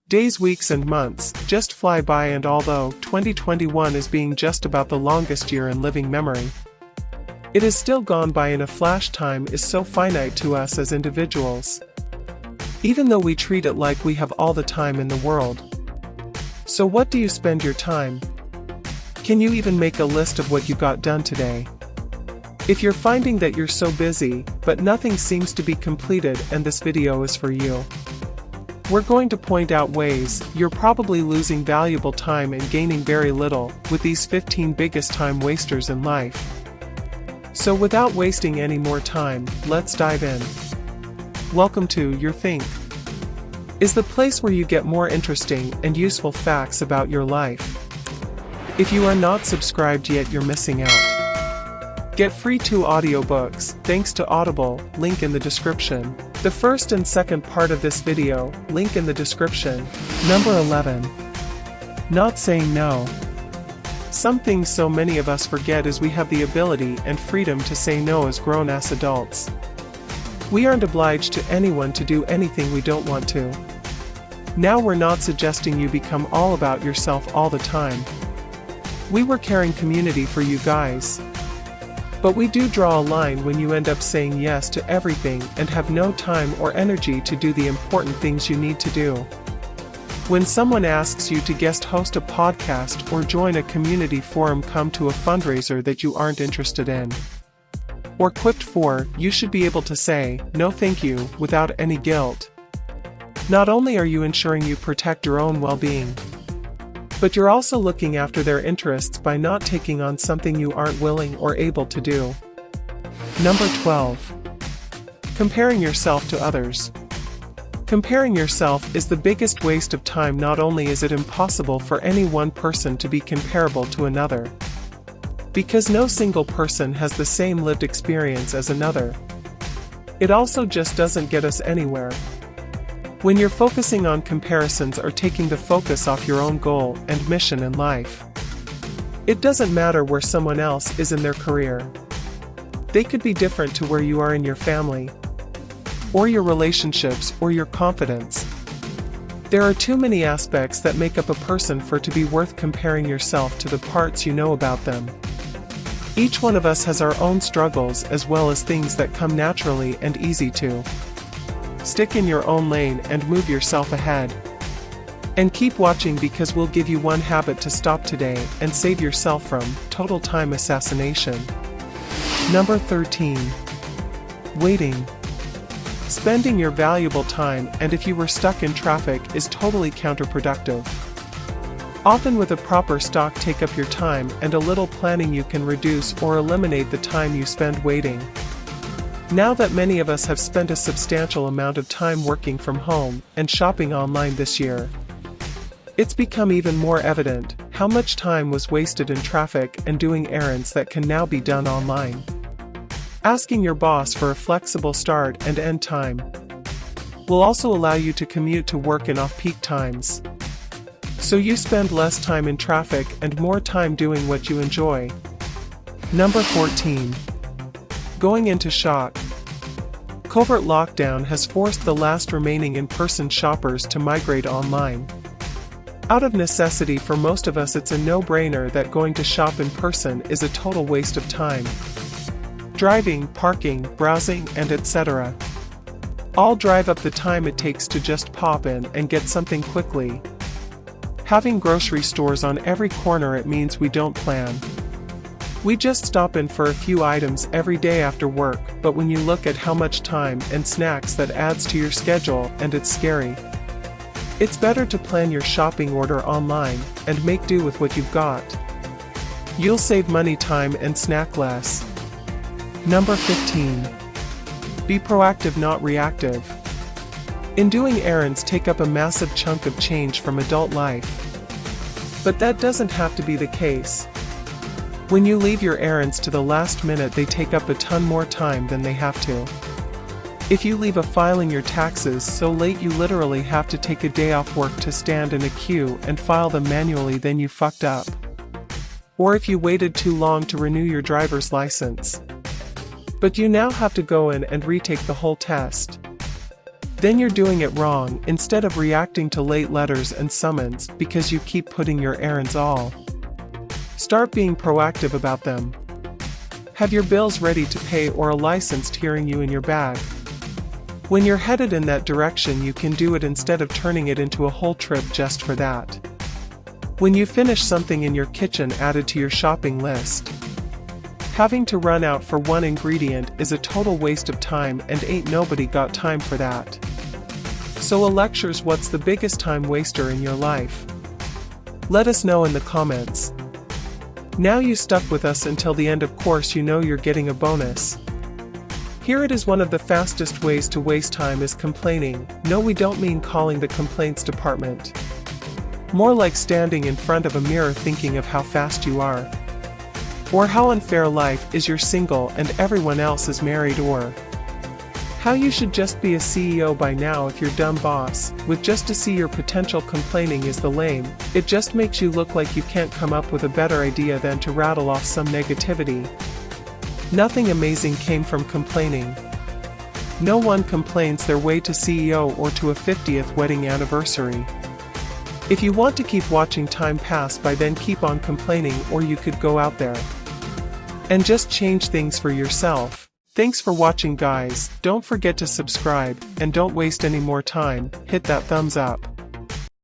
Days, weeks and months just fly by, and although 2021 is being just about the longest year in living memory, it is still gone by in a flash. Time is so finite to us as individuals, even though we treat it like we have all the time in the world. So what do you spend your time? Can you even make a list of what you got done today? If you're finding that you're so busy, but nothing seems to be completed, and this video is for you. We're going to point out ways you're probably losing valuable time and gaining very little with these 15 biggest time wasters in life. So without wasting any more time, let's dive in. Welcome to Your Think is the place where you get more interesting and useful facts about your life. If you are not subscribed yet, you're missing out. Get free 2 audiobooks thanks to Audible, link in the description. The first and second part of this video, link in the description. Number 11. Not saying no. Something so many of us forget is we have the ability and freedom to say no as grown-ass adults. We aren't obliged to anyone to do anything we don't want to. Now, we're not suggesting you become all about yourself all the time. We were caring community for you guys. But we do draw a line when you end up saying yes to everything and have no time or energy to do the important things you need to do. When someone asks you to guest host a podcast or join a community forum, come to a fundraiser that you aren't interested in, or equipped for, you should be able to say, no thank you, without any guilt. Not only are you ensuring you protect your own well-being, but you're also looking after their interests by not taking on something you aren't willing or able to do. Number 12. Comparing yourself to others. Comparing yourself is the biggest waste of time. Not only is it impossible for any one person to be comparable to another, because no single person has the same lived experience as another, it also just doesn't get us anywhere. When you're focusing on comparisons or taking the focus off your own goal and mission in life, it doesn't matter where someone else is in their career. They could be different to where you are in your family, or your relationships, or your confidence. There are too many aspects that make up a person for it to be worth comparing yourself to the parts you know about them. Each one of us has our own struggles as well as things that come naturally and easy to. Stick in your own lane and move yourself ahead. And keep watching, because we'll give you one habit to stop today and save yourself from total time assassination. Number 13. Waiting. Spending your valuable time, and if you were stuck in traffic, is totally counterproductive. Often with a proper stock take up your time, and a little planning you can reduce or eliminate the time you spend waiting. Now that many of us have spent a substantial amount of time working from home and shopping online this year, it's become even more evident how much time was wasted in traffic and doing errands that can now be done online. Asking your boss for a flexible start and end time will also allow you to commute to work in off-peak times, so you spend less time in traffic and more time doing what you enjoy. Number 14. Going into shock. Covert lockdown has forced the last remaining in-person shoppers to migrate online. Out of necessity for most of us, it's a no-brainer that going to shop in person is a total waste of time. Driving, parking, browsing, and etc. all drive up the time it takes to just pop in and get something quickly. Having grocery stores on every corner, it means we don't plan. We just stop in for a few items every day after work, but when you look at how much time and snacks that adds to your schedule, and it's scary. It's better to plan your shopping order online and make do with what you've got. You'll save money, time, and snack less. Number 15. Be proactive, not reactive. In doing errands take up a massive chunk of change from adult life. But that doesn't have to be the case. When you leave your errands to the last minute, they take up a ton more time than they have to. If you leave filing your taxes so late you literally have to take a day off work to stand in a queue and file them manually, then you fucked up. Or if you waited too long to renew your driver's license, but you now have to go in and retake the whole test. Then you're doing it wrong instead of reacting to late letters and summons because you keep putting your errands all. Start being proactive about them. Have your bills ready to pay or a licensed hearing you in your bag. When you're headed in that direction, you can do it instead of turning it into a whole trip just for that. When you finish something in your kitchen, add it to your shopping list. Having to run out for one ingredient is a total waste of time, and ain't nobody got time for that. So lectures, what's the biggest time waster in your life? Let us know in the comments. Now you stuck with us until the end, of course you know you're getting a bonus. Here it is. One of the fastest ways to waste time is complaining. No, we don't mean calling the complaints department. More like standing in front of a mirror thinking of how fast you are. Or how unfair life is, you're single and everyone else is married, or how you should just be a CEO by now if your dumb boss, with just to see your potential complaining is the lame. It just makes you look like you can't come up with a better idea than to rattle off some negativity. Nothing amazing came from complaining. No one complains their way to CEO or to a 50th wedding anniversary. If you want to keep watching time pass by, then keep on complaining, or you could go out there and just change things for yourself. Thanks for watching, guys. Don't forget to subscribe, and don't waste any more time. Hit that thumbs up.